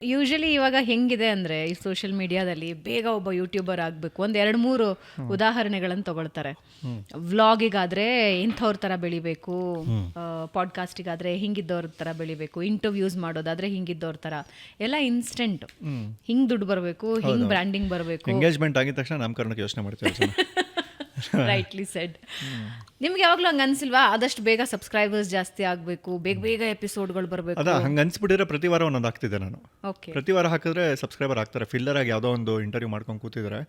Usually ಇವಾಗ ಹೆಂಗಿದೆ ಅಂದರೆ ಈ ಸೋಷಿಯಲ್ ಮೀಡಿಯಾದಲ್ಲಿ ಬೇಗ ಒಬ್ಬ ಯೂಟ್ಯೂಬರ್ ಆಗಬೇಕು ಒಂದು 2-3 ಉದಾಹರಣೆಗಳನ್ನು ತಗೊಳ್ತಾರೆ. ವ್ಲಾಗಿಗಾದರೆ ಇಂಥವ್ರ ಥರ ಬೆಳಿಬೇಕು, ಪಾಡ್ಕಾಸ್ಟಿಗಾದರೆ ಹಿಂಗಿದ್ದವ್ರ ಥರ ಬೆಳಿಬೇಕು, ಇಂಟರ್ವ್ಯೂಸ್ ಮಾಡೋದಾದರೆ ಹಿಂಗಿದ್ದವ್ರ ಥರ ಎಲ್ಲ ಇನ್ಸ್ಟೆಂಟ್, ಹಿಂಗೆ ದುಡ್ಡು ಬರಬೇಕು, ಹಿಂಗೆ ಬ್ರ್ಯಾಂಡಿಂಗ್ ಬರಬೇಕು. ಎಂಗೇಜ್ಮೆಂಟ್ ಆಗಿದ ತಕ್ಷಣ ನಾಮಕರಣಕ್ಕೆ ಯೋಚನೆ ಮಾಡ್ತೀವಿ. Rightly shed. ನಿಮ್ಗೆ ಯಾವಾಗಲೂ ಹಂಗೆ ಅನ್ಸಿಲ್ವಾ ಆದಷ್ಟು ಬೇಗ ಸಬ್ಸ್ಕ್ರೈಬರ್ಸ್ ಜಾಸ್ತಿ ಆಗಬೇಕು, ಬೇಗ ಬೇಗ ಎಪಿಸೋಡ್ಗಳು ಬರಬೇಕು? ಅದ ಹಂಗೆ ಅನ್ಸ್ಬಿಟ್ಟಿದ್ರೆ ಪ್ರತಿ ವಾರ ಒಂದೊಂದು ಆಗ್ತಿದೆ ನಾನು. ಓಕೆ, ಪ್ರತಿ ವಾರ ಹಾಕಿದ್ರೆ ಸಬ್ಸ್ಕ್ರೈಬರ್ ಆಗ್ತಾರೆ. ಫಿಲ್ಲರ್ ಆಗಿ ಯಾವುದೋ ಒಂದು ಇಂಟರ್ವ್ಯೂ ಮಾಡ್ಕೊಂಡು ಕೂತಿದ್ರೆ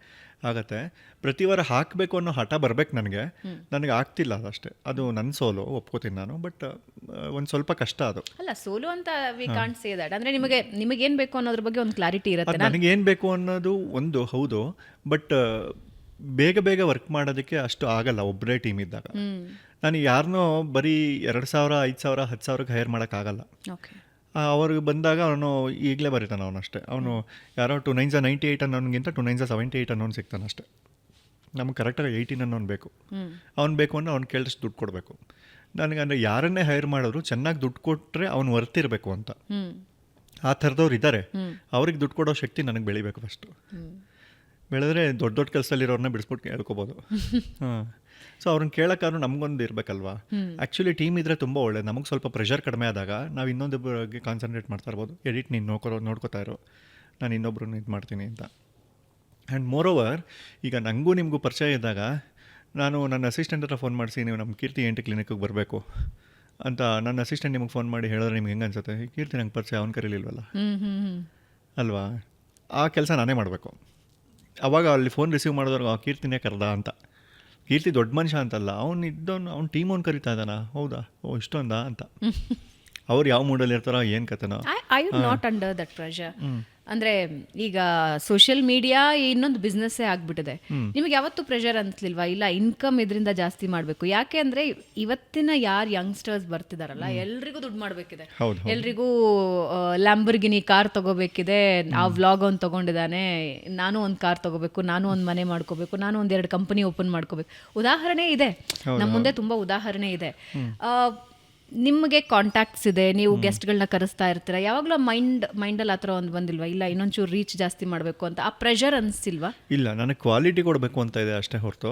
ಆಗತ್ತೆ. ಪ್ರತಿ ವಾರ ಹಾಕಬೇಕು ಅನ್ನೋ ಹಠ ಬರ್ಬೇಕು ನನಗೆ ಆಗ್ತಿಲ್ಲ ಅದಷ್ಟೇ. ಅದು ನನ್ನ ಸೋಲು, ಒಪ್ಕೋತೀನಿ ನಾನು. ಬಟ್ ಒಂದು ಸ್ವಲ್ಪ ಕಷ್ಟ ಅದು. ಅಲ್ಲ, ಸೋಲು ಅಂತ ವಿ ಕಾಂಟ್ ಸೇ ದಟ್. ಅಂದರೆ ನಿಮಗೇನು ಬೇಕು ಅನ್ನೋದ್ರ ಬಗ್ಗೆ ಒಂದು ಕ್ಲಾರಿಟಿ ಇರುತ್ತೆ. ನನಗೇನು ಬೇಕು ಅನ್ನೋದು ಒಂದು ಹೌದು, ಬಟ್ ಬೇಗ ಬೇಗ ವರ್ಕ್ ಮಾಡೋದಕ್ಕೆ ಅಷ್ಟು ಆಗಲ್ಲ ಒಬ್ಬರೇ ಟೀಮ್ ಇದ್ದಾಗ. ನಾನು ಯಾರನ್ನೋ ಬರೀ 2,000, 5,000, 10,000ಕ್ಕೆ ಹೈರ್ ಮಾಡೋಕ್ಕಾಗಲ್ಲ. ಅವ್ರಿಗೆ ಬಂದಾಗ ಅವನು ಈಗಲೇ ಬರೀತಾನೆ ಅವನಷ್ಟೇ. ಅವನು ಯಾರೋ 2 9s 98 ಅನ್ನೋನಿಗಿಂತ 2 9s 78 ಅನ್ನೋನು ಸಿಗ್ತಾನೆ ಅಷ್ಟೇ. ನಮ್ಗೆ ಕರೆಕ್ಟಾಗಿ 18 ಅನ್ನೋನು ಬೇಕು. ಅವ್ನು ಬೇಕು ಅಂದರೆ ಅವ್ನು ಕೇಳಿದಷ್ಟು ದುಡ್ಡು ಕೊಡಬೇಕು. ನನಗೆ ಅಂದರೆ ಯಾರನ್ನೇ ಹೈರ್ ಮಾಡಿದ್ರು ಚೆನ್ನಾಗಿ ದುಡ್ಡು ಕೊಟ್ಟರೆ ಅವ್ನು ವರ್ತಿರಬೇಕು ಅಂತ. ಆ ಥರದವ್ರು ಇದ್ದಾರೆ. ಅವ್ರಿಗೆ ದುಡ್ಡು ಕೊಡೋ ಶಕ್ತಿ ನನಗೆ ಬೆಳಿಬೇಕು ಫಸ್ಟು. ಬೆಳೆದ್ರೆ ದೊಡ್ಡ ದೊಡ್ಡ ಕೆಲಸದಲ್ಲಿರೋರನ್ನ ಬಿಡಿಸ್ಬಿಟ್ಟು ಹೇಳ್ಕೊಬೋದು. ಸೊ ಅವ್ರನ್ನ ಕೇಳೋಕ್ಕಾದ್ರೂ ನಮಗೊಂದು ಇರಬೇಕಲ್ವಾ. ಆ್ಯಕ್ಚುಲಿ ಟೀಮ್ ಇದ್ದರೆ ತುಂಬ ಒಳ್ಳೆಯದು. ನಮಗೆ ಸ್ವಲ್ಪ ಪ್ರೆಷರ್ ಕಡಿಮೆ ಆದಾಗ ನಾವು ಇನ್ನೊಂದು ಬಗ್ಗೆ ಕಾನ್ಸಂಟ್ರೇಟ್ ಮಾಡ್ತಾ ಇರ್ಬೋದು. ಎಡಿಟ್ ನೀನು ನೋಡ್ಕೋತಾ ಇರೋ, ನಾನು ಇನ್ನೊಬ್ರನ್ನ ಇದು ಮಾಡ್ತೀನಿ ಅಂತ. ಆ್ಯಂಡ್ ಮೋರ್ ಓವರ್, ಈಗ ನನಗೂ ನಿಮಗೂ ಪರಿಚಯ ಇದ್ದಾಗ ನಾನು ನನ್ನ ಅಸಿಸ್ಟೆಂಟ್ ಹತ್ರ ಫೋನ್ ಮಾಡಿಸಿ ನೀವು ನಮ್ಮ ಕೀರ್ತಿ ಎಂಟಿ ಕ್ಲಿನಿಕ್ಗೆ ಬರಬೇಕು ಅಂತ ನನ್ನ ಅಸಿಸ್ಟೆಂಟ್ ನಿಮಗೆ ಫೋನ್ ಮಾಡಿ ಹೇಳಿದ್ರೆ ನಿಮ್ಗೆ ಹೆಂಗೆ ಅನ್ಸುತ್ತೆ? ಕೀರ್ತಿ ನಂಗೆ ಪರಿಚಯ, ಅವ್ನು ಕರೀಲಿಲ್ವಲ್ಲ ಅಲ್ವಾ? ಆ ಕೆಲಸ ನಾನೇ ಮಾಡಬೇಕು. ಅವಾಗ ಅಲ್ಲಿ ಫೋನ್ ರಿಸೀವ್ ಮಾಡಿದವ್ರಿಗೆ ಕೀರ್ತಿನೇ ಕರೆದ ಅಂತ. ಕೀರ್ತಿ ದೊಡ್ಡ ಮನುಷ್ಯ ಅಂತಲ್ಲ, ಅವ್ನ ಟೀಮ್ ಅವ್ನು ಕರಿತಾ ಇದ್ದಾನ. ಹೌದಾ, ಓ ಇಷ್ಟೊಂದ ಅಂತ. ಅವ್ರು ಯಾವ ಮೂಡಲ್ಲಿ ಇರ್ತಾರೋ ಏನು ಕತೆನೋ. I would not under that pressure. ಅಂದರೆ ಈಗ ಸೋಷಿಯಲ್ ಮೀಡಿಯಾ ಇನ್ನೊಂದು ಬಿಸ್ನೆಸ್ಸೇ ಆಗಿಬಿಟ್ಟಿದೆ. ನಿಮಗೆ ಯಾವತ್ತೂ ಪ್ರೆಷರ್ ಅನ್ಸ್ಲಿಲ್ವಾ? ಇಲ್ಲ ಇನ್ಕಮ್ ಇದರಿಂದ ಜಾಸ್ತಿ ಮಾಡಬೇಕು. ಯಾಕೆ ಅಂದರೆ ಇವತ್ತಿನ ಯಾರು ಯಂಗ್ಸ್ಟರ್ಸ್ ಬರ್ತಿದಾರಲ್ಲ, ಎಲ್ರಿಗೂ ದುಡ್ಡು ಮಾಡಬೇಕಿದೆ. ಎಲ್ರಿಗೂ ಲ್ಯಾಂಬರ್ಗಿನಿ ಕಾರ್ ತಗೋಬೇಕಿದೆ. ಆ ವ್ಲಾಗ್ ಅವ್ನು ತೊಗೊಂಡಿದ್ದಾನೆ, ನಾನು ಒಂದು ಕಾರ್ ತೊಗೋಬೇಕು, ನಾನು ಒಂದು ಮನೆ ಮಾಡ್ಕೋಬೇಕು, ನಾನು ಒಂದೆರಡು ಕಂಪನಿ ಓಪನ್ ಮಾಡ್ಕೋಬೇಕು. ಉದಾಹರಣೆ ಇದೆ ನಮ್ಮ ಮುಂದೆ, ತುಂಬ ಉದಾಹರಣೆ ಇದೆ. ನಿಮಗೆ ಕಾಂಟ್ಯಾಕ್ಟ್ಸ್ ಇದೆ, ನೀವು ಗೆಸ್ಟ್ಗಳನ್ನ ಕರೆಸ್ತಾ ಇರ್ತೀರ. ಯಾವಾಗಲೂ ಮೈಂಡಲ್ಲಿ ಆ ಥರ ಒಂದು ಬಂದಿಲ್ವಾ? ಇಲ್ಲ ಇನ್ನೊಂಚೂರು ರೀಚ್ ಜಾಸ್ತಿ ಮಾಡಬೇಕು ಅಂತ ಆ ಪ್ರೆಷರ್ ಅನಿಸಿಲ್ವಾ? ಇಲ್ಲ, ನನಗೆ ಕ್ವಾಲಿಟಿ ಕೊಡಬೇಕು ಅಂತ ಇದೆ ಅಷ್ಟೇ ಹೊರತು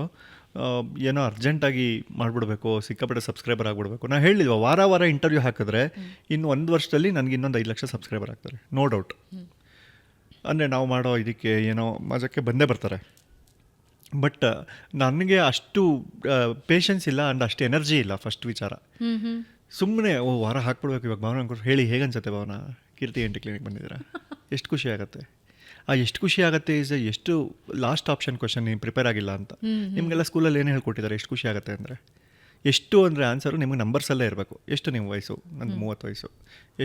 ಏನೋ ಅರ್ಜೆಂಟಾಗಿ ಮಾಡಿಬಿಡ್ಬೇಕು, ಸಿಕ್ಕಾಪಟ್ಟೆ ಸಬ್ಸ್ಕ್ರೈಬರ್ ಆಗಿಬಿಡ್ಬೇಕು. ನಾನು ಹೇಳಿಲ್ವ, ವಾರ ವಾರ ಇಂಟರ್ವ್ಯೂ ಹಾಕಿದ್ರೆ ಇನ್ನು 1 ವರ್ಷದಲ್ಲಿ ನನಗೆ ಇನ್ನೊಂದು 5 ಲಕ್ಷ ಸಬ್ಸ್ಕ್ರೈಬರ್ ಆಗ್ತಾರೆ, ನೋ ಡೌಟ್. ಅಂದರೆ ನಾವು ಮಾಡೋ ಇದಕ್ಕೆ ಏನೋ ಮಜಕ್ಕೆ ಬಂದೇ ಬರ್ತಾರೆ. ಬಟ್ ನನಗೆ ಅಷ್ಟು ಪೇಷನ್ಸ್ ಇಲ್ಲ ಆ್ಯಂಡ್ ಅಷ್ಟು ಎನರ್ಜಿ ಇಲ್ಲ. ಫಸ್ಟ್ ವಿಚಾರ ಸುಮ್ಮನೆ ವಾರ ಹಾಕ್ಬಿಡ್ಬೇಕು. ಇವಾಗ ಭಾವನ ಅಂದ್ಕೊಂಡು ಹೇಳಿ ಹೇಗನ್ಸುತ್ತೆ ಭಾವನ, ಕೀರ್ತಿ ಎಂಟಿ ಕ್ಲಿನಿಕ್ ಬಂದಿದ್ದೀರಾ, ಎಷ್ಟು ಖುಷಿ ಆಗುತ್ತೆ. ಆ ಎಷ್ಟು ಖುಷಿ ಆಗುತ್ತೆ ಈಸ್ ಎಷ್ಟು ಲಾಸ್ಟ್ ಆಪ್ಷನ್ ಕ್ವಶನ್. ನೀವು ಪ್ರಿಪೇರ್ ಆಗಿಲ್ಲ ಅಂತ ನಿಮಗೆಲ್ಲ ಸ್ಕೂಲಲ್ಲಿ ಏನು ಹೇಳ್ಕೊಟ್ಟಿದ್ದಾರೆ ಎಷ್ಟು ಖುಷಿ ಆಗುತ್ತೆ ಅಂದರೆ? ಎಷ್ಟು ಅಂದರೆ ಆನ್ಸರು ನಿಮಗೆ ನಂಬರ್ಸಲ್ಲೇ ಇರಬೇಕು. ಎಷ್ಟು ನಿಮ್ಮ ವಯಸ್ಸು? ನನ್ನ 30 ವಯಸ್ಸು.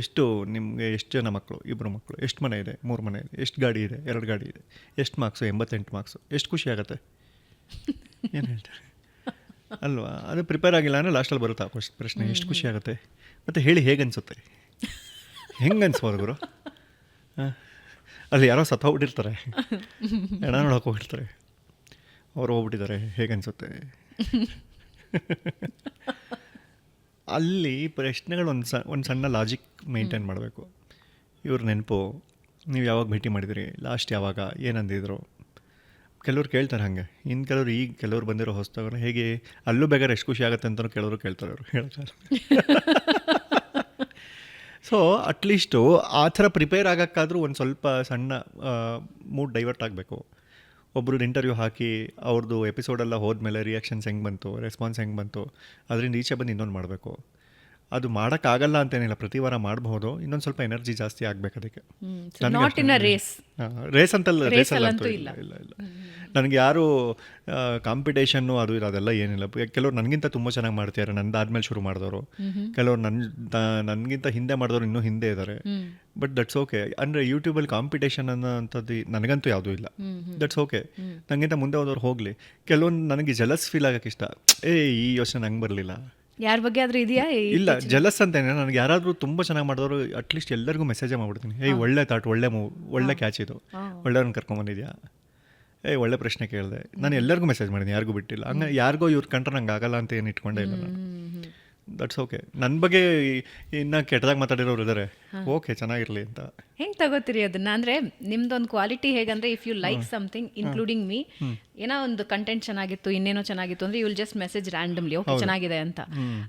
ಎಷ್ಟು ನಿಮಗೆ ಎಷ್ಟು ಜನ ಮಕ್ಕಳು? 2 ಮಕ್ಕಳು. ಎಷ್ಟು ಮನೆ ಇದೆ? 3 ಮನೆ ಇದೆ. ಎಷ್ಟು ಗಾಡಿ ಇದೆ? 2 ಗಾಡಿ ಇದೆ. ಎಷ್ಟು ಮಾರ್ಕ್ಸು? 88 ಮಾರ್ಕ್ಸು. ಎಷ್ಟು ಖುಷಿ ಆಗುತ್ತೆ? ಏನು ಹೇಳ್ತಾರೆ ಅಲ್ವಾ? ಅದು ಪ್ರಿಪೇರ್ ಆಗಿಲ್ಲ ಅಂದರೆ ಲಾಸ್ಟಲ್ಲಿ ಬರುತ್ತೆ ಆ ಪ್ರಶ್ನೆ, ಎಷ್ಟು ಖುಷಿ ಆಗುತ್ತೆ. ಮತ್ತು ಹೇಳಿ ಹೇಗನ್ಸುತ್ತೆ? ಹೆಂಗೆ ಅನ್ಸ್ಬೋದು ಗುರು? ಅಲ್ಲಿ ಯಾರೋ ಹೋಗ್ಬಿಟ್ಟಿರ್ತಾರೆ, ಹೆಣ ನೋಡೋಕೆ ಹೋಗಿರ್ತಾರೆ, ಅವ್ರು ಹೋಗ್ಬಿಟ್ಟಿದ್ದಾರೆ, ಹೇಗನ್ಸುತ್ತೆ? ಅಲ್ಲಿ ಪ್ರಶ್ನೆಗಳು ಒಂದು ಸಣ್ಣ ಲಾಜಿಕ್ ಮೇಂಟೈನ್ ಮಾಡಬೇಕು. ಇವ್ರ ನೆನಪು, ನೀವು ಯಾವಾಗ ಭೇಟಿ ಮಾಡಿದಿರಿ, ಲಾಸ್ಟ್ ಯಾವಾಗ, ಏನಂದಿದ್ರು? ಕೆಲವ್ರು ಕೇಳ್ತಾರೆ ಹಾಗೆ. ಇನ್ನು ಕೆಲವರು ಕೆಲವ್ರು ಬಂದಿರೋ ಹೊಸದವ್ರು ಹೇಗೆ ಅಲ್ಲೂ ಬೇಕಾದ್ರೆ ಎಷ್ಟು ಖುಷಿ ಆಗುತ್ತೆ ಅಂತಲೂ ಕೆಲವರು ಕೇಳ್ತಾರೆ. ಅವರು ಹೇಳ್ತಾರೆ. ಸೊ ಅಟ್ಲೀಸ್ಟು ಆ ಥರ ಪ್ರಿಪೇರ್ ಆಗೋಕ್ಕಾದ್ರೂ ಒಂದು ಸ್ವಲ್ಪ ಸಣ್ಣ ಮೂಡ್ ಡೈವರ್ಟ್ ಆಗಬೇಕು. ಒಬ್ರದ್ದು ಇಂಟರ್ವ್ಯೂ ಹಾಕಿ ಅವ್ರದ್ದು ಎಪಿಸೋಡೆಲ್ಲ ಹೋದ್ಮೇಲೆ ರಿಯಾಕ್ಷನ್ಸ್ ಹೆಂಗೆ ಬಂತು, ರೆಸ್ಪಾನ್ಸ್ ಹೆಂಗೆ ಬಂತು, ಅದರಿಂದ ಈಚೆ ಬಂದು ಇನ್ನೊಂದು ಮಾಡಬೇಕು. ಅದು ಮಾಡೋಕ್ಕಾಗಲ್ಲ ಅಂತೇನಿಲ್ಲ, ಪ್ರತಿ ವಾರ ಮಾಡಬಹುದು. ಇನ್ನೊಂದು ಸ್ವಲ್ಪ ಎನರ್ಜಿ ಜಾಸ್ತಿ ಆಗಬೇಕು ಅದಕ್ಕೆ. ರೇಸ್ ಅಂತಲ್ಲ, ರೇಸಲ್ಲಂತೂ ಇಲ್ಲ. ನನಗೆ ಯಾರು ಕಾಂಪಿಟೇಷನ್ನು ಅದು ಇದು ಅದೆಲ್ಲ ಏನಿಲ್ಲ. ಕೆಲವ್ರು ನನಗಿಂತ ತುಂಬ ಚೆನ್ನಾಗಿ ಮಾಡ್ತಿದ್ದಾರೆ, ನಂದಾದ್ಮೇಲೆ ಶುರು ಮಾಡಿದವರು. ಕೆಲವ್ರು ನನಗಿಂತ ಹಿಂದೆ ಮಾಡಿದವರು ಇನ್ನೂ ಹಿಂದೆ ಇದ್ದಾರೆ. But that's okay. ಅಂದರೆ ಯೂಟ್ಯೂಬಲ್ಲಿ ಕಾಂಪಿಟೇಷನ್ ಅನ್ನೋಂಥದ್ದು ನನಗಂತೂ ಯಾವುದೂ ಇಲ್ಲ. That's okay. ನನಗಿಂತ ಮುಂದೆ ಹೋದವ್ರು ಹೋಗಲಿ. ಕೆಲವೊಂದು ನನಗೆ ಜಲಸ್ ಫೀಲ್ ಆಗೋಕ್ಕೆ ಇಷ್ಟ. ಈ ಯೋಚನೆ ನಂಗೆ ಬರಲಿಲ್ಲ. ಯಾರ ಬಗ್ಗೆ ಆದರೂ ಇದೆಯಾ? ಇಲ್ಲ, ಜಲಸ್ ಅಂತೇನೆ. ನನಗೆ ಯಾರಾದರೂ ತುಂಬ ಚೆನ್ನಾಗಿ ಮಾಡಿದವರು ಅಟ್ಲೀಸ್ಟ್ ಎಲ್ಲರಿಗೂ ಮೆಸೇಜೇ ಮಾಡ್ಬಿಡ್ತೀನಿ. ಒಳ್ಳೆ ಥಾಟ್, ಒಳ್ಳೆ ಒಳ್ಳೆ ಕ್ಯಾಚ್ ಇದು, ಒಳ್ಳೆಯವ್ರನ್ನ ಕರ್ಕೊಂಬಂದಿದ್ಯಾ, ಒಳ್ಳೆ ಪ್ರಶ್ನೆ ಕೇಳಿದೆ. ನಾನು ಎಲ್ಲರಿಗೂ ಮೆಸೇಜ್ ಮಾಡಿದ್ದೀನಿ, ಯಾರಿಗೂ ಬಿಟ್ಟಿಲ್ಲ. ಹಂಗೆ ಯಾರಿಗೋ ಇವ್ರು ಕಂಡ್ರೆ ನಂಗೆ ಆಗಲ್ಲ ಅಂತ ಏನು ಇಟ್ಕೊಂಡೇ ಇಲ್ಲ ನಾನು. That's okay. ನನ್ನ ಬಗ್ಗೆ ಇನ್ನೂ ಕೆಟ್ಟದಾಗಿ ಮಾತಾಡಿರೋರು ಇದ್ದಾರೆ, ಓಕೆ ಚೆನ್ನಾಗಿರಲಿ ಅಂತ. ಹೆಂಗ್ ತಗೋತೀರಿ ಅದನ್ನ? ಅಂದ್ರೆ ನಿಮ್ದೊಂದು ಕ್ವಾಲಿಟಿ ಹೇಗಂದ್ರೆ if you like something including me, ಏನೋ ಒಂದು ಕಂಟೆಂಟ್ ಚೆನ್ನಾಗಿತ್ತು, ಇನ್ನೇನೋ ಚೆನ್ನಾಗಿತ್ತು ಅಂದ್ರೆ you will just message randomly okay ಚೆನ್ನಾಗಿದೆ ಅಂತ.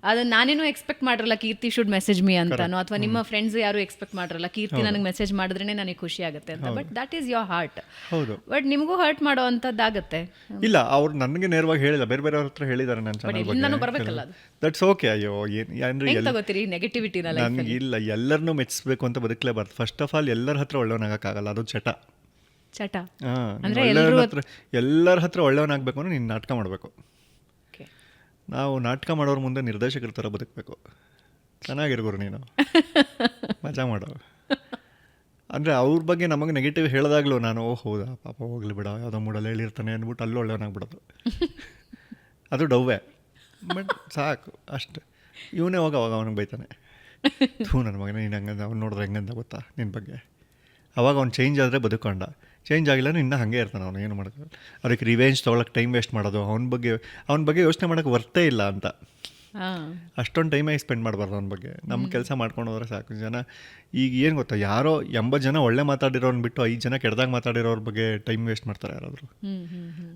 ಅದನ್ನ ನಾನೇನು ಎಕ್ಸ್ಪೆಕ್ಟ್ ಮಾಡಿರಲ್ಲ ಕೀರ್ತಿ ಶುಡ್ ಮೆಸೇಜ್ ಮೀ ಅಂತಾನೋ, ಅಥವಾ ನಿಮ್ಮ ಫ್ರೆಂಡ್ಸ್ ಯಾರು ಎಕ್ಸ್ಪೆಕ್ಟ್ ಮಾಡಿರಲ್ಲ ಕೀರ್ತಿ ನನಗೆ ಮೆಸೇಜ್ ಮಾಡಿದ್ರೆ ನನಗೆ ಖುಷಿ ಆಗುತ್ತೆ ಅಂತ. But that is your heart. ಹೌದು. ಬಟ್ ನಿಮಗೂ ಹರ್ಟ್ ಮಾಡೋ ಅಂಥದ್ದಾಗತ್ತೆ. ಇಲ್ಲ, ಅವ್ರು ನನಗೆ ನೇರವಾಗಿ ಹೇಳಿಲ್ಲ, ಬೇರೆ ಬೇರೆಯವ್ರ ಹತ್ರ ಹೇಳಿದ್ದಾರೆ ನನ್ನ ಚಾನಲ್ ನಾನು ಬರ್ಬೇಕಲ್ಲ ಅದು. That's okay. ಅಯ್ಯೋ ಅಂದ್ರೆ ಹೆಂಗ್ ತಗೋತೀರಿ ನೆಗೆಟಿವಿಟಿನ? ನನಗೆ ಇಲ್ಲ, ಎಲ್ಲರನ್ನೂ ಮೆಚ್ಚಿಸ್ಬೇಕು ಅಂತ ಬದುಕಲೇಬಾರ್ದು. ಫಸ್ಟ್ ಆಫ್ ಆಲ್ ಎಲ್ಲರ ಹತ್ರ ಒಳ್ಳೆಯವನಾಗಕ್ಕಾಗಲ್ಲ, ಅದು ಚಟ. ಎಲ್ಲರ ಹತ್ರ ಒಳ್ಳೆಯವನಾಗಬೇಕು ಅಂದ್ರೆ ನೀನು ನಾಟಕ ಮಾಡಬೇಕು. ನಾವು ನಾಟಕ ಮಾಡೋರ ಮುಂದೆ ನಿರ್ದೇಶಕರ ಥರ ಬದುಕಬೇಕು. ಚೆನ್ನಾಗಿರ್ಗೋರು ನೀನು, ಮಜಾ ಮಾಡೋ. ಅಂದರೆ ಅವ್ರ ಬಗ್ಗೆ ನಮಗೆ ನೆಗೆಟಿವ್ ಹೇಳಿದಾಗಲೂ ನಾನು ಹೌದಾ ಪಾಪ ಹೋಗ್ಲಿ ಬಿಡ, ಯಾವುದೋ ಮೂಡಲ್ಲಿ ಹೇಳಿರ್ತಾನೆ ಅಂದ್ಬಿಟ್ಟು ಅಲ್ಲೂ ಒಳ್ಳೆಯವನಾಗ್ಬಿಡೋದು. ಅದು ಡವ್ವೇ. ಬಟ್ ಸಾಕು ಅಷ್ಟು. ಇವನೇ ಅವಾಗ ಅವನಿಗೆ ಬೈತಾನೆ, ನನ್ನ ಮಗನೇ ನೀನು ಹಂಗಂದ, ಅವ್ನು ನೋಡಿದ್ರೆ ಹೆಂಗಂದ ಗೊತ್ತಾ ನಿನ್ನ ಬಗ್ಗೆ. ಅವಾಗ ಅವ್ನು ಚೇಂಜ್ ಆದರೆ ಬದುಕೊಂಡ, ಚೇಂಜ್ ಆಗಿಲ್ಲ ಇನ್ನೂ ಹಾಗೆ ಇರ್ತಾನೆ ಅವನು. ಏನು ಮಾಡೋದು, ಅದಕ್ಕೆ ರಿವೆಂಜ್ ತೊಗೊಳಕ್ಕೆ ಟೈಮ್ ವೇಸ್ಟ್ ಮಾಡೋದು, ಅವನ ಬಗ್ಗೆ ಯೋಚನೆ ಮಾಡೋಕ್ಕೆ ವರ್ತೇ ಇಲ್ಲ ಅಂತ ಅಷ್ಟೊಂದು ಟೈಮೇ ಸ್ಪೆಂಡ್ ಮಾಡಬಾರ್ದು ಅವನ ಬಗ್ಗೆ. ನಮ್ಮ ಕೆಲಸ ಮಾಡ್ಕೊಂಡು ಹೋದ್ರೆ ಸಾಕು. ಜನ ಈಗ ಏನು ಗೊತ್ತಾ, ಯಾರೋ 80 ಜನ ಒಳ್ಳೆ ಮಾತಾಡಿರೋನ್ ಬಿಟ್ಟು 5 ಜನ ಕೆಡ್ದಾಗ ಮಾತಾಡಿರೋರ ಬಗ್ಗೆ ಟೈಮ್ ವೇಸ್ಟ್ ಮಾಡ್ತಾರೆ ಯಾರಾದರೂ.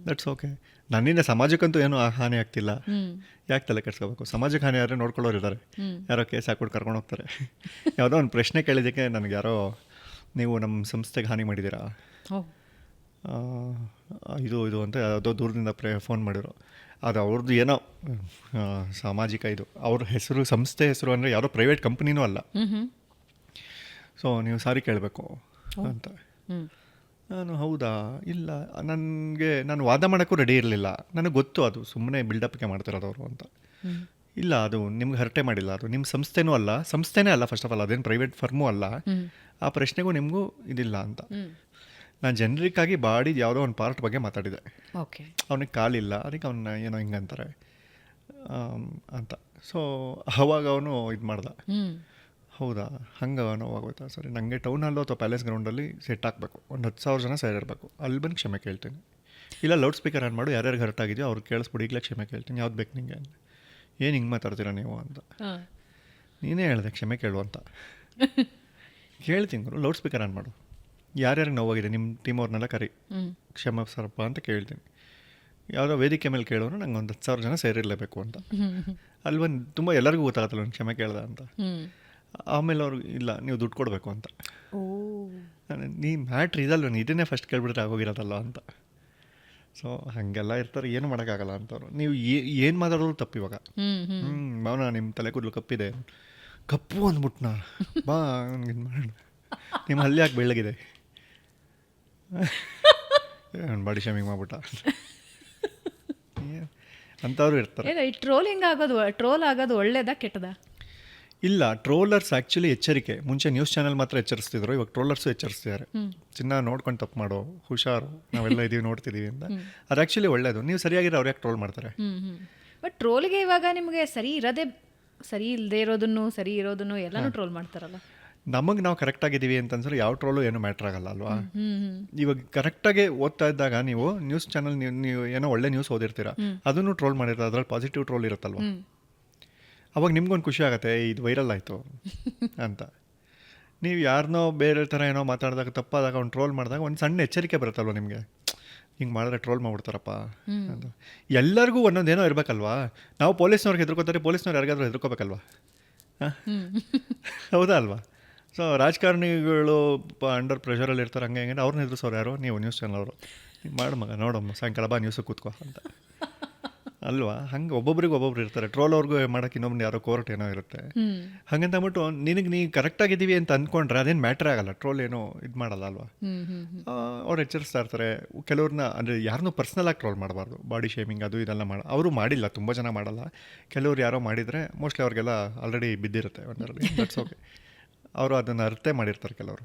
That's okay. ನನ್ನಿಂದ ಸಮಾಜಕ್ಕಂತೂ ಏನೂ ಹಾನಿ ಆಗ್ತಿಲ್ಲ, ಯಾಕೆ ತಲೆ ಕೆಡ್ಸ್ಕೋಬೇಕು? ಸಮಾಜಕ್ಕೆ ಹಾನಿ ಆದರೆ ನೋಡ್ಕೊಳ್ಳೋರು ಇದ್ದಾರೆ, ಯಾರೋ ಕೇಸ್ ಹಾಕ್ಬಿಟ್ಟು ಕರ್ಕೊಂಡು ಹೋಗ್ತಾರೆ. ಯಾವುದೋ ಒಂದು ಪ್ರಶ್ನೆ ಕೇಳಿದ್ದಕ್ಕೆ ನನಗೆ ಯಾರೋ, ನೀವು ನಮ್ಮ ಸಂಸ್ಥೆಗೆ ಹಾನಿ ಮಾಡಿದ್ದೀರಾ ಇದು ಅಂತ ಯಾವುದೋ ದೂರದಿಂದ ಫೋನ್ ಮಾಡಿದ್ರು. ಅದು ಅವ್ರದ್ದು ಏನೋ ಸಾಮಾಜಿಕ ಇದು, ಅವ್ರ ಹೆಸರು, ಸಂಸ್ಥೆ ಹೆಸರು ಅಂದರೆ ಯಾವುದೋ ಪ್ರೈವೇಟ್ ಕಂಪ್ನಿನೂ ಅಲ್ಲ. ಸೊ ನೀವು ಸಾರಿ ಕೇಳಬೇಕು ಅಂತ. ನಾನು ಹೌದಾ ಇಲ್ಲ, ನಾನು ವಾದ ಮಾಡೋಕ್ಕೂ ರೆಡಿ ಇರಲಿಲ್ಲ. ನನಗೆ ಗೊತ್ತು ಅದು ಸುಮ್ಮನೆ ಬಿಲ್ಡಪ್ಗೆ ಮಾಡ್ತಿರೋದವರು ಅಂತ. ಇಲ್ಲ, ಅದು ನಿಮ್ಗೆ ಹರಟೆ ಮಾಡಿಲ್ಲ, ಅದು ನಿಮ್ಮ ಸಂಸ್ಥೆನೂ ಅಲ್ಲ, ಸಂಸ್ಥೆನೇ ಅಲ್ಲ ಫಸ್ಟ್ ಆಫ್ ಆಲ್, ಅದೇನು ಪ್ರೈವೇಟ್ ಫರ್ಮೂ ಅಲ್ಲ, ಆ ಪ್ರಶ್ನೆಗೂ ನಿಮಗೂ ಇದಿಲ್ಲ ಅಂತ. ನಾನು ಜನರಿಕ್ಕಾಗಿ ಬಾಡಿದ ಯಾವುದೋ ಒಂದು ಪಾರ್ಟ್ ಬಗ್ಗೆ ಮಾತಾಡಿದೆ. ಅವನಿಗೆ ಕಾಲಿಲ್ಲ, ಅದಕ್ಕೆ ಅವನ್ನ ಏನೋ ಹಿಂಗಂತಾರೆ ಅಂತ. ಸೊ ಅವಾಗ ಅವನು ಇದು ಮಾಡ್ದ, ಹೌದಾ ಹಂಗೆ ನೋವಾಗೋಯ್ತಾ, ಸರಿ ನನಗೆ ಟೌನ್ ಹಾಲು ಅಥವಾ ಪ್ಯಾಲೇಸ್ ಗ್ರೌಂಡಲ್ಲಿ ಸೆಟ್ ಹಾಕಬೇಕು, ಒಂದು 10,000 ಜನ ಸೇರಿರಬೇಕು, ಅಲ್ಲಿ ಬಂದು ಕ್ಷಮೆ ಕೇಳ್ತೀನಿ. ಇಲ್ಲ ಲೌಡ್ ಸ್ಪೀಕರ್ ಆನ್ ಮಾಡು, ಯಾರ್ಯಾರಿಗೆ ಹರ್ಟ್ ಆಗಿದೆಯೋ ಅವ್ರು ಕೇಳಿಸ್ಬಿಡಿ, ಈಗಲೇ ಕ್ಷಮೆ ಕೇಳ್ತೀನಿ, ಯಾವ್ದು ಬೇಕು ನಿಮಗೆ, ಏನು ಹಿಂಗೆ ಮಾತಾಡ್ತೀರಾ ನೀವು ಅಂತ. ನೀನೇ ಹೇಳಿದೆ ಕ್ಷಮೆ ಕೇಳು ಅಂತ. ಕೇಳ್ತೀನಿ, ಲೌಡ್ ಸ್ಪೀಕರ್ ಆನ್ ಮಾಡು, ಯಾರ್ಯಾರಿಗೆ ನೋವಾಗಿದೆ ನಿಮ್ಮ ಟೀಮ್ ಅವ್ರನ್ನೆಲ್ಲ ಕರಿ, ಕ್ಷಮಿಸರಪ್ಪ ಅಂತ ಕೇಳ್ತೀನಿ. ಯಾವುದೋ ವೇದಿಕೆ ಮೇಲೆ ಕೇಳೋರು ನಂಗೆ ಒಂದು 10,000 ಜನ ಸೇರಿರಲೇಬೇಕು ಅಂತ. ಅಲ್ಲಿ ಬಂದು ತುಂಬ ಎಲ್ಲರಿಗೂ ಗೊತ್ತಾಗತ್ತಲ್ಲ ಒಂದು ಕ್ಷಮೆ ಕೇಳ್ದ ಅಂತ. ಆಮೇಲೆ ಅವ್ರು ಇಲ್ಲ ನೀವು ದುಡ್ಡು ಕೊಡಬೇಕು ಅಂತ. ನೀ ಮ್ಯಾಟ್ರ್ ಇದಲ್ವ, ಇದನ್ನೇ ಫಸ್ಟ್ ಕೇಳ್ಬಿಟ್ರೆ ಆಗೋಗಿರೋದಲ್ಲ ಅಂತ. ಸೊ ಹಾಗೆಲ್ಲ ಇರ್ತಾರೆ, ಏನು ಮಾಡೋಕ್ಕಾಗಲ್ಲ ಅಂತವ್ರು. ನೀವು ಏನು ಮಾತಾಡೋದು ತಪ್ಪು. ಇವಾಗ ಭಾವನಾ ನಿಮ್ಮ ತಲೆ ಕೂದಲು ಕಪ್ಪಿದೆ, ಕಪ್ಪು ಅಂದ್ಬಿಟ್ನಾ ಬಾ ನನಗೆ ಇದು ಮಾಡೋಣ, ನಿಮ್ಮ ಹಲ್ಲಿ ಯಾಕೆ ಬೆಳ್ಳಗಿದೆ, ಬಾಡಿ ಶೇಮಿಂಗ್ ಮಾಡ್ಬಿಟ್ಟ ಅಂತವ್ರು ಇರ್ತಾರೆ. ಟ್ರೋಲ್ ಆಗೋದು ಒಳ್ಳೇದಾ ಕೆಟ್ಟದಾ? ಇಲ್ಲ, ಟ್ರೋಲರ್ಸ್ ಆ್ಯಕ್ಚುಲಿ ಎಚ್ಚರಿಕೆ. ಮುಂಚೆ ನ್ಯೂಸ್ ಚಾನೆಲ್ ಮಾತ್ರ ಎಚ್ಚರಿಸ್ತಿದ್ರು, ಇವಾಗ ಟ್ರೋಲರ್ಸು ಎಚ್ಚರಿಸ್ತಿದ್ದಾರೆ. ಚಿನ್ನ ನೋಡ್ಕೊಂಡು ತಪ್ಪು ಮಾಡೋ, ಹುಷಾರು, ನಾವೆಲ್ಲ ಇದೀವಿ ನೋಡ್ತಿದ್ದೀವಿ ಅಂತ. ಅದು ಆ್ಯಕ್ಚುಲಿ ಒಳ್ಳೇದು. ನೀವು ಸರಿಯಾಗಿರೋ ಅವ್ರು ಯಾಕೆ ಟ್ರೋಲ್ ಮಾಡ್ತಾರೆ? ಬಟ್ ಟ್ರೋಲ್ಗೆ ಇವಾಗ ನಿಮಗೆ ಸರಿ ಇರೋದೇ, ಸರಿ ಇಲ್ಲದೆ ಇರೋದನ್ನು, ಸರಿ ಇರೋದನ್ನು ಎಲ್ಲನೂ ಟ್ರೋಲ್ ಮಾಡ್ತಾರಲ್ಲ. ನಮಗೆ ನಾವು ಕರೆಕ್ಟಾಗಿದ್ದೀವಿ ಅಂತ ಅನ್ಸರು ಯಾವ ಟ್ರೋಲು ಏನೂ ಮ್ಯಾಟ್ರ್ ಆಗಲ್ಲ ಅಲ್ವಾ. ಇವಾಗ ಕರೆಕ್ಟಾಗಿ ಓದ್ತಾ ಇದ್ದಾಗ ನೀವು ನ್ಯೂಸ್ ಚಾನಲ್ ನೀವು ಏನೋ ಒಳ್ಳೆ ನ್ಯೂಸ್ ಓದಿರ್ತೀರ, ಅದನ್ನು ಟ್ರೋಲ್ ಮಾಡಿರ್ತಾರೆ, ಅದ್ರಲ್ಲಿ ಪಾಸಿಟಿವ್ ಟ್ರೋಲ್ ಇರುತ್ತಲ್ವ, ಅವಾಗ ನಿಮ್ಗೊಂದು ಖುಷಿ ಆಗುತ್ತೆ, ಇದು ವೈರಲ್ ಆಯಿತು ಅಂತ. ನೀವು ಯಾರನ್ನೋ ಬೇರೆ ಥರ ಏನೋ ಮಾತಾಡಿದಾಗ, ತಪ್ಪಾದಾಗ, ಅವ್ನು ಟ್ರೋಲ್ ಮಾಡಿದಾಗ ಒಂದು ಸಣ್ಣ ಎಚ್ಚರಿಕೆ ಬರುತ್ತಲ್ವ ನಿಮಗೆ, ಹಿಂಗೆ ಮಾಡಿದ್ರೆ ಟ್ರೋಲ್ ಮಾಡ್ಬಿಡ್ತಾರಪ್ಪ ಅಂತ. ಎಲ್ಲರಿಗೂ ಒಂದೊಂದೇನೋ ಇರಬೇಕಲ್ವಾ. ನಾವು ಪೊಲೀಸ್ನವ್ರಿಗೆ ಹೆದರ್ಕೋತಾರೆ, ಪೊಲೀಸ್ನವ್ರು ಯಾರಿಗಾದ್ರೂ ಹೆದರ್ಕೋಬೇಕಲ್ವಾ? ಹೌದಾ ಅಲ್ವಾ? ಸೊ ರಾಜಕಾರಣಿಗಳು ಅಂಡರ್ ಪ್ರೆಷರಲ್ಲಿ ಇರ್ತಾರೆ, ಹಂಗೆ ಹೆಂಗೆ ಅವ್ರನ್ನ ಎದುರಿಸೋರು ಯಾರು? ನೀವು ನ್ಯೂಸ್ ಚಾನಲ್ ಅವರು. ಮಾಡು ಮಗ, ನೋಡಮ್ಮ ಸಾಯಂಕಾಲ ಬಾ ನ್ಯೂಸಿಗೆ ಕೂತ್ಕೋ ಅಂತ ಅಲ್ವಾ. ಹಂಗೆ ಒಬ್ಬೊಬ್ರು ಇರ್ತಾರೆ. ಟ್ರೋಲ್ ಅವ್ರಿಗೂ ಮಾಡೋಕೆ ಇನ್ನೊಬ್ಬರು ಯಾರೋ ಕೋರ್ಟ್ ಏನೋ ಇರುತ್ತೆ. ಹಂಗಂತ ಅಂದ್ಬಿಟ್ಟು ನೀನು ಕರೆಕ್ಟಾಗಿದ್ದೀವಿ ಅಂತ ಅಂದ್ಕೊಂಡ್ರೆ ಅದೇನು ಮ್ಯಾಟ್ರ್ ಆಗಲ್ಲ, ಟ್ರೋಲ್ ಏನೋ ಇದು ಮಾಡಲ್ಲ ಅಲ್ವಾ. ಅವ್ರು ಎಚ್ಚರಿಸ್ತಾ ಇರ್ತಾರೆ. ಕೆಲವ್ರನ್ನ ಅಂದರೆ ಯಾರನ್ನೂ ಪರ್ಸ್ನಲಾಗಿ ಟ್ರೋಲ್ ಮಾಡಬಾರ್ದು, ಬಾಡಿ ಶೇಮಿಂಗ್ ಅದು ಇದೆಲ್ಲ ಅವರು ಮಾಡಿಲ್ಲ, ತುಂಬ ಜನ ಮಾಡಲ್ಲ. ಕೆಲವ್ರು ಯಾರೋ ಮಾಡಿದರೆ ಮೋಸ್ಟ್ಲಿ ಅವ್ರಿಗೆಲ್ಲ ಆಲ್ರೆಡಿ ಬಿದ್ದಿರುತ್ತೆ ಒಂದರಲ್ಲಿ. ದಟ್ಸ್ ಓಕೆ, ಅವರು ಅದನ್ನು ಅರ್ಥೇ ಮಾಡಿರ್ತಾರೆ ಕೆಲವರು.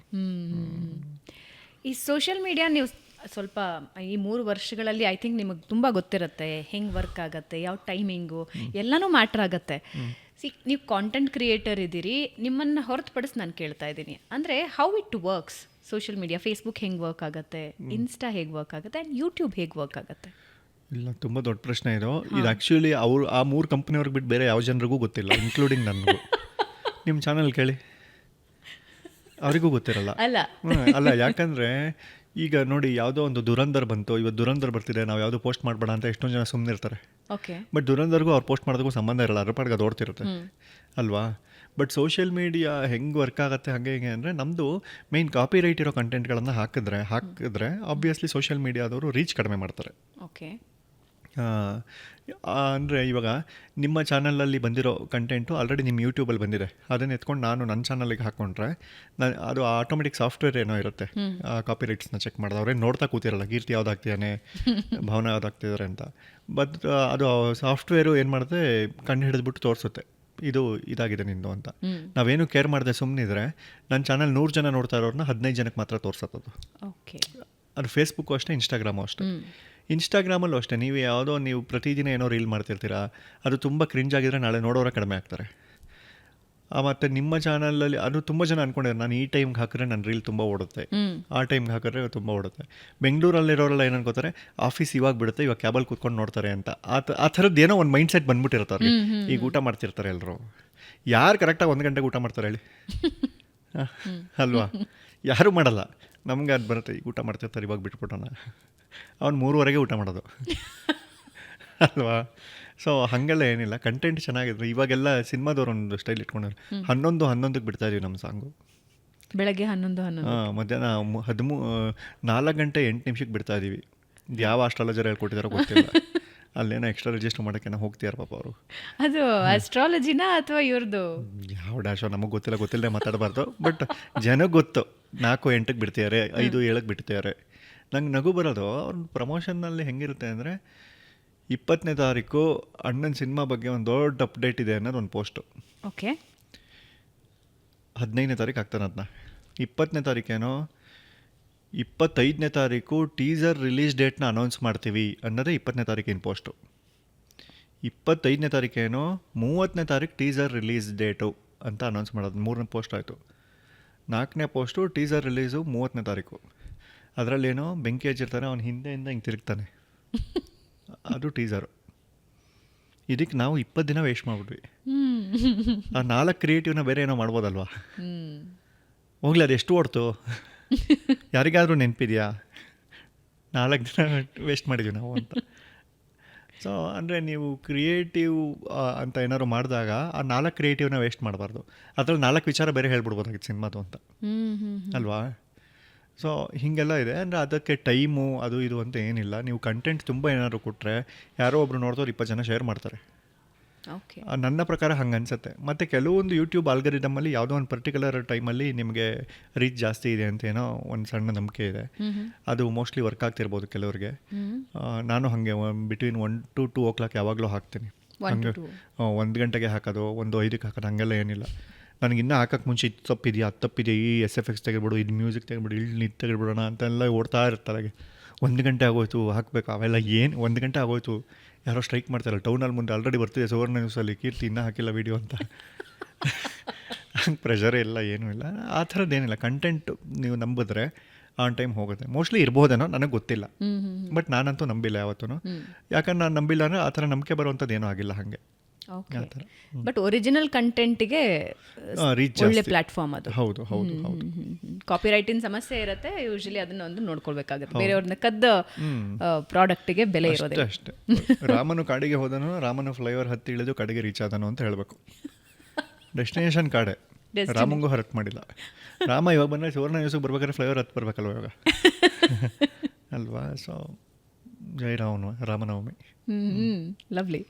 ಈ ಸೋಷಿಯಲ್ ಮೀಡಿಯಾ ನೀವು ಸ್ವಲ್ಪ ಈ 3 ವರ್ಷಗಳಲ್ಲಿ ಐ ಥಿಂಕ್ ನಿಮಗೆ ತುಂಬ ಗೊತ್ತಿರುತ್ತೆ ಹೆಂಗೆ ವರ್ಕ್ ಆಗುತ್ತೆ, ಯಾವ ಟೈಮಿಂಗು ಎಲ್ಲನೂ ಮ್ಯಾಟ್ರ್ ಆಗುತ್ತೆ. ನೀವು ಕಾಂಟೆಂಟ್ ಕ್ರಿಯೇಟರ್ ಇದ್ದೀರಿ, ನಿಮ್ಮನ್ನು ಹೊರತುಪಡಿಸಿ ನಾನು ಕೇಳ್ತಾ ಇದ್ದೀನಿ, ಅಂದರೆ how it works social media? Facebook ಹೆಂಗೆ ವರ್ಕ್ ಆಗುತ್ತೆ, ಇನ್ಸ್ಟಾ ಹೇಗೆ ವರ್ಕ್ ಆಗುತ್ತೆ, ಆ್ಯಂಡ್ ಯೂಟ್ಯೂಬ್ ಹೇಗೆ ವರ್ಕ್ ಆಗುತ್ತೆ? ಇಲ್ಲ, ತುಂಬ ದೊಡ್ಡ ಪ್ರಶ್ನೆ ಇದು. ಆ್ಯಕ್ಚುಲಿ ಅವ್ರು ಆ 3 ಕಂಪ್ನಿಯವ್ರಿಗೆ ಬಿಟ್ಟು ಬೇರೆ ಯಾವ ಜನರಿಗೂ ಗೊತ್ತಿಲ್ಲ, ಇನ್ಕ್ಲೂಡಿಂಗ್ ನನಗೂ. ನಿಮ್ಮ ಚಾನಲ್ ಕೇಳಿ, ಅವರಿಗೂ ಗೊತ್ತಿರಲ್ಲ. ಅಲ್ಲ ಅಲ್ಲ, ಯಾಕಂದರೆ ಈಗ ನೋಡಿ, ಯಾವುದೋ ಒಂದು ದುರಂಧರ್ ಬಂತು, ಇವತ್ತು ದುರಂಧರ್ ಬರ್ತಿದೆ, ನಾವು ಯಾವುದೋ ಪೋಸ್ಟ್ ಮಾಡಬೇಡ ಅಂತ ಎಷ್ಟೊಂದು ಜನ ಸುಮ್ಮನೆ ಇರ್ತಾರೆ. ಓಕೆ. ಬಟ್ ದುರಂಧರ್ಗೂ ಅವ್ರು ಪೋಸ್ಟ್ ಮಾಡೋದಕ್ಕೂ ಸಂಬಂಧ ಇರಲ್ಲ, ಅದ್ರ ಪಾಡಿಗೆ ಅದು ಓಡ್ತಿರುತ್ತೆ ಅಲ್ವಾ. ಬಟ್ ಸೋಷಿಯಲ್ ಮೀಡಿಯಾ ಹೆಂಗೆ ವರ್ಕ್ ಆಗುತ್ತೆ ಹಾಗೆ ಹಿಂಗೆ ಅಂದರೆ, ನಮ್ಮದು ಮೇಯ್ನ್ ಕಾಪಿ ರೈಟ್ ಇರೋ ಕಂಟೆಂಟ್ಗಳನ್ನು ಹಾಕಿದ್ರೆ ಆಬ್ವಿಯಸ್ಲಿ ಸೋಷಿಯಲ್ ಮೀಡಿಯಾದವರು ರೀಚ್ ಕಡಿಮೆ ಮಾಡ್ತಾರೆ. ಓಕೆ. ಅಂದರೆ ಇವಾಗ ನಿಮ್ಮ ಚಾನಲಲ್ಲಿ ಬಂದಿರೋ ಕಂಟೆಂಟು ಆಲ್ರೆಡಿ ನಿಮ್ಮ ಯೂಟ್ಯೂಬಲ್ಲಿ ಬಂದಿದೆ, ಅದನ್ನು ಎತ್ಕೊಂಡು ನಾನು ನನ್ನ ಚಾನಲಿಗೆ ಹಾಕ್ಕೊಂಡ್ರೆ ಅದು ಆಟೋಮೆಟಿಕ್ ಸಾಫ್ಟ್ವೇರ್ ಏನೋ ಇರುತ್ತೆ ಕಾಪಿ ರೈಟ್ಸ್ನ ಚೆಕ್ ಮಾಡಿದ್ರೆ ಅವ್ರೇನು ನೋಡ್ತಾ ಕೂತಿರಲ್ಲ ಕೀರ್ತಿ ಯಾವ್ದು ಹಾಕ್ತಿದ್ದಾನೆ, ಭಾವನ ಯಾವ್ದು ಹಾಕ್ತಿದ್ದಾರೆ ಅಂತ. ಬಟ್ ಅದು ಸಾಫ್ಟ್ವೇರು ಏನು ಮಾಡುತ್ತೆ, ಕಣ್ಣು ಹಿಡಿದ್ಬಿಟ್ಟು ತೋರಿಸುತ್ತೆ ಇದು ಇದಾಗಿದೆ ನಿಂದು ಅಂತ. ನಾವೇನು ಕೇರ್ ಮಾಡದೆ ಸುಮ್ಮನಿದ್ರೆ ನನ್ನ ಚಾನಲ್ 100 ಜನ ನೋಡ್ತಾ ಇರೋರನ್ನ 15 ಜನಕ್ಕೆ ಮಾತ್ರ ತೋರಿಸತ್ತದು. ಓಕೆ. ಅದು ಫೇಸ್ಬುಕ್ಕು ಅಷ್ಟೇ, ಇನ್ಸ್ಟಾಗ್ರಾಮು ಅಷ್ಟೇ. ಇನ್ಸ್ಟಾಗ್ರಾಮಲ್ಲೂ ಅಷ್ಟೇ, ನೀವು ಪ್ರತಿದಿನ ಏನೋ ರೀಲ್ ಮಾಡ್ತಿರ್ತೀರಾ, ಅದು ತುಂಬ ಕ್ರಿಂಜ್ ಆಗಿದ್ರೆ ನಾಳೆ ನೋಡೋರ ಕಡಿಮೆ ಆಗ್ತಾರೆ. ಮತ್ತು ನಿಮ್ಮ ಚಾನಲಲ್ಲಿ ಅದು ತುಂಬ ಜನ ಅಂದ್ಕೊಂಡಿದ್ದಾರೆ, ನಾನು ಈ ಟೈಮ್ಗೆ ಹಾಕಿದ್ರೆ ನನ್ನ ರೀಲ್ ತುಂಬ ಓಡುತ್ತೆ, ಆ ಟೈಮ್ಗೆ ಹಾಕಿದ್ರೆ ತುಂಬ ಓಡುತ್ತೆ. ಬೆಂಗಳೂರಲ್ಲಿರೋರೆಲ್ಲ ಏನು ಅನ್ಕೋತಾರೆ, ಆಫೀಸ್ ಇವಾಗ ಬಿಡುತ್ತೆ, ಇವಾಗ ಕ್ಯಾಬಲ್ಲಿ ಕೂತ್ಕೊಂಡು ನೋಡ್ತಾರೆ ಅಂತ. ಆ ಥರದ್ದು ಏನೋ ಒಂದು ಮೈಂಡ್ ಸೆಟ್ ಬಂದ್ಬಿಟ್ಟಿರುತ್ತೆ ಅವ್ರಿಗೆ. ಈಗ ಊಟ ಮಾಡ್ತಿರ್ತಾರೆ ಎಲ್ಲರೂ, ಯಾರು ಕರೆಕ್ಟಾಗಿ 1 ಗಂಟೆಗೆ ಊಟ ಮಾಡ್ತಾರೆ ಹೇಳಿ ಅಲ್ವಾ? ಯಾರೂ ಮಾಡಲ್ಲ. ನಮ್ಗೆ ಅದು ಬರುತ್ತೆ, ಈಗ ಊಟ ಮಾಡ್ತಿರ್ತಾರೆ, ಇವಾಗ ಬಿಟ್ಬಿಟ್ಟೋಣ. ಅವ್ನು 3:30ಗೆ ಊಟ ಮಾಡೋದು ಅಲ್ವಾ? ಸೊ ಹಾಗೆಲ್ಲ ಏನಿಲ್ಲ, ಕಂಟೆಂಟ್ ಚೆನ್ನಾಗಿದ್ರೆ. ಇವಾಗೆಲ್ಲ ಸಿನಿಮಾದವ್ರು ಒಂದು ಸ್ಟೈಲ್ ಇಟ್ಕೊಂಡ್ರೆ 11:11ಕ್ಕೆ ಬಿಡ್ತಾ ಇದೀವಿ ನಮ್ಮ ಸಾಂಗು. ಬೆಳಗ್ಗೆ 11 ಮಧ್ಯಾಹ್ನ 4 ಗಂಟೆ 8 ನಿಮಿಷಕ್ಕೆ ಬಿಡ್ತಾ ಇದ್ದೀವಿ. ಯಾವ ಆಸ್ಟ್ರಾಲಜರ್ ಹೇಳ್ಕೊಟ್ಟಿದಾರೋ ಗೊತ್ತಿಲ್ಲ. ಅಲ್ಲೇನೋ ಎಕ್ಸ್ಟ್ರಾ ರಿಜಿಸ್ಟರ್ ಮಾಡೋಕ್ಕೇನೋ ಹೋಗ್ತಿಯಾರ ಪಾಪ ಅವರು. ಅದು ಆಸ್ಟ್ರಾಲಜಿನಾ ಅಥವಾ ಇವ್ರದ್ದು ಯಾವ ಡ್ಯಾಶೋ ನಮಗೆ ಗೊತ್ತಿಲ್ಲದೆ ಮಾತಾಡಬಾರ್ದು. ಬಟ್ ಜನಕ್ಕೆ ಗೊತ್ತು, 4:08ಕ್ಕೆ ಬಿಡ್ತಿದ್ದಾರೆ, 5:07ಕ್ಕೆ ಬಿಡ್ತಿದ್ದಾರೆ. ನಂಗೆ ನಗು ಬರೋದು ಅವ್ರ ಪ್ರಮೋಷನ್ನಲ್ಲಿ ಹೆಂಗಿರುತ್ತೆ ಅಂದರೆ, 20ನೇ ತಾರೀಕು ಅಣ್ಣನ ಸಿನಿಮಾ ಬಗ್ಗೆ ಒಂದು ದೊಡ್ಡ ಅಪ್ಡೇಟ್ ಇದೆ ಅನ್ನೋದು ಒಂದು ಪೋಸ್ಟು. ಓಕೆ. 15ನೇ ತಾರೀಕು ಆಗ್ತಾನೆ ಅದನ್ನ. 20ನೇ ತಾರೀಕೇನೋ 25ನೇ ತಾರೀಕು ಟೀಸರ್ ರಿಲೀಸ್ ಡೇಟ್ನ ಅನೌನ್ಸ್ ಮಾಡ್ತೀವಿ ಅನ್ನೋದೇ 20ನೇ ತಾರೀಕಿನ ಪೋಸ್ಟು. 25ನೇ ತಾರೀಕೇನೋ 30ನೇ ತಾರೀಕು ಟೀಸರ್ ರಿಲೀಸ್ ಡೇಟು ಅಂತ ಅನೌನ್ಸ್ ಮಾಡೋದು. 3ನೇ ಪೋಸ್ಟ್ ಆಯಿತು. 4ನೇ ಪೋಸ್ಟು ಟೀಸರ್ ರಿಲೀಸು 30ನೇ ತಾರೀಕು. ಅದರಲ್ಲೇನೋ ಬೆಂಕಿ ಹಚ್ಚಿರ್ತಾನೆ, ಅವ್ನು ಹಿಂದೆಯಿಂದ ಹಿಂಗೆ ತಿರುಗ್ತಾನೆ, ಅದು ಟೀಸರು. ಇದಕ್ಕೆ ನಾವು 20 ದಿನ ವೇಸ್ಟ್ ಮಾಡಿಬಿಟ್ವಿ. ಆ 4 ಕ್ರಿಯೇಟಿವ್ನ ಬೇರೆ ಏನೋ ಮಾಡ್ಬೋದಲ್ವಾ? ಹೋಗ್ಲಿ, ಅದು ಎಷ್ಟು ಓಡ್ತು ಯಾರಿಗಾದರೂ ನೆನಪಿದೆಯಾ? 4 ದಿನ ವೇಸ್ಟ್ ಮಾಡಿದ್ವಿ ನಾವು ಅಂತ. ಸೊ ಅಂದರೆ ನೀವು ಕ್ರಿಯೇಟಿವ್ ಅಂತ ಏನಾದ್ರು ಮಾಡಿದಾಗ ಆ 4 ಕ್ರಿಯೇಟಿವ್ನ ವೇಸ್ಟ್ ಮಾಡಬಾರ್ದು. ಅದ್ರಲ್ಲಿ 4 ವಿಚಾರ ಬೇರೆ ಹೇಳ್ಬಿಡ್ಬೋದಾಗಿತ್ತು ಸಿನಿಮಾದು ಅಂತ ಅಲ್ವಾ? ಸೊ ಹೀಗೆಲ್ಲ ಇದೆ. ಅಂದರೆ ಅದಕ್ಕೆ ಟೈಮು ಅದು ಇದು ಅಂತ ಏನಿಲ್ಲ. ನೀವು ಕಂಟೆಂಟ್ ತುಂಬ ಏನಾದ್ರು ಕೊಟ್ಟರೆ ಯಾರೋ ಒಬ್ರು ನೋಡಿದವ್ರು 20 ಜನ ಶೇರ್ ಮಾಡ್ತಾರೆ. ಓಕೆ. ನನ್ನ ಪ್ರಕಾರ ಹಂಗೆ ಅನಿಸುತ್ತೆ. ಮತ್ತು ಕೆಲವೊಂದು ಯೂಟ್ಯೂಬ್ ಆಲ್ಗರಿದಮಲ್ಲಿ ಯಾವುದೋ ಒಂದು ಪರ್ಟಿಕ್ಯುಲರ್ ಟೈಮಲ್ಲಿ ನಿಮಗೆ ರೀಚ್ ಜಾಸ್ತಿ ಇದೆ ಅಂತ ಏನೋ ಒಂದು ಸಣ್ಣ ನಂಬಿಕೆ ಇದೆ. ಅದು ಮೋಸ್ಟ್ಲಿ ವರ್ಕ್ ಆಗ್ತಿರ್ಬೋದು ಕೆಲವ್ರಿಗೆ. ನಾನು ಹಾಗೆ ಬಿಟ್ವೀನ್ 1 to 2 o'clock ಯಾವಾಗಲೂ ಹಾಕ್ತೀನಿ. ಹಂಗೆ 1 ಗಂಟೆಗೆ ಹಾಕೋದು, 1:05ಕ್ಕೆ ಹಾಕೋದು, ಹಾಗೆಲ್ಲ ಏನಿಲ್ಲ. ನನಗಿನ್ನೂ ಹಾಕೋಕ್ಕೆ ಮುಂಚೆ ಇದು ತಪ್ಪಿದೆಯಾ, ಅದು ತಪ್ಪಿದೆಯಾ, ಈ SFX ತೆಗೆದ್ಬಿಡು, ಇದು ಮ್ಯೂಸಿಕ್ ತೆಗೆದ್ಬಿಡು, ಇಲ್ಲಿ ತೆಗೆದ್ಬಿಡೋಣ ಅಂತೆಲ್ಲ ಓಡ್ತಾ ಇರ್ತಾರೆ. 1 ಗಂಟೆ ಆಗೋಯ್ತು ಹಾಕಬೇಕು, ಅವೆಲ್ಲ ಏನು 1 ಗಂಟೆ ಆಗೋಯ್ತು, ಯಾರೋ ಸ್ಟ್ರೈಕ್ ಮಾಡ್ತಾರಲ್ಲ ಟೌನಲ್ಲಿ ಮುಂದೆ ಆಲ್ರೆಡಿ ಬರ್ತಿದೆ ಸುವರ್ಣ ನ್ಯೂಸಲ್ಲಿ, ಕೀರ್ತಿ ಇನ್ನೂ ಹಾಕಿಲ್ಲ ವೀಡಿಯೋ ಅಂತ. ಹಂಗೆ ಪ್ರೆಷರೇ ಇಲ್ಲ, ಏನೂ ಇಲ್ಲ. ಆ ಥರದ್ದೇನಿಲ್ಲ. ಕಂಟೆಂಟ್ ನೀವು ನಂಬಿದ್ರೆ ಆನ್ ಟೈಮ್ ಹೋಗುತ್ತೆ. ಮೋಸ್ಟ್ಲಿ ಇರ್ಬೋದೇನೋ, ನನಗೆ ಗೊತ್ತಿಲ್ಲ. ಬಟ್ ನಾನಂತೂ ನಂಬಿಲ್ಲ ಯಾವತ್ತೂ. ಯಾಕಂದ್ರೆ ನಾನು ನಂಬಿಲ್ಲ ಅಂದರೆ ಆ ಥರ ನಂಬಿಕೆ ಬರುವಂಥದ್ದು ಏನೂ ಆಗಿಲ್ಲ ಹಾಗೆ. ಓಕೆ. ಬಟ್ ಒರಿಜಿನಲ್ ಕಂಟೆಂಟಿಗೆ ರೀಚ್ ಒಳ್ಳೆ ಪ್ಲಾಟ್ಫಾರ್ಮ್ ಅದು. ಹೌದು ಹೌದು ಹೌದು. ಕಾಪಿರೈಟಿನ ಸಮಸ್ಯೆ ಇರುತ್ತೆ, ಯೂಶಲಿ ಅದನ್ನ ಒಂದು ನೋಡ್ಕೊಳ್ಬೇಕಾಗುತ್ತೆ. ಬೇರೆಯವ್ರನ್ನ ಕದ್ದ ಪ್ರಾಡಕ್ಟಿಗೆ ಬೆಲೆ ಇರೋದೇ ಅಷ್ಟೇ. ರಾಮನು ಕಾಡಿಗೆ ಹೋದನು, ರಾಮನು ಫ್ಲೈಓವರ್ ಹತ್ತಿ ಇಳಿದು ಕಡೆಗೆ ರೀಚ್ ಆದನು ಅಂತ ಹೇಳಬೇಕು. ಡೆಸ್ಟಿನೇಷನ್ ಕಾಡೆ, ರಾಮಂಗೂ ಹರತ್ ಮಾಡಿಲ್ಲ. ರಾಮ ಇವಾಗ ಬಂದರೆ ಸುವರ್ಣ ನ್ಯೂಸಿಗೆ ಬರ್ಬೇಕಾದ್ರೆ ಫ್ಲೈಓವರ್ ಹತ್ತು ಬರ್ಬೇಕಲ್ವ ಇವಾಗ ಅಲ್ವಾ? ಸೊ ಜೈ ರಾಮನವಮಿ. ಲವ್ಲಿ.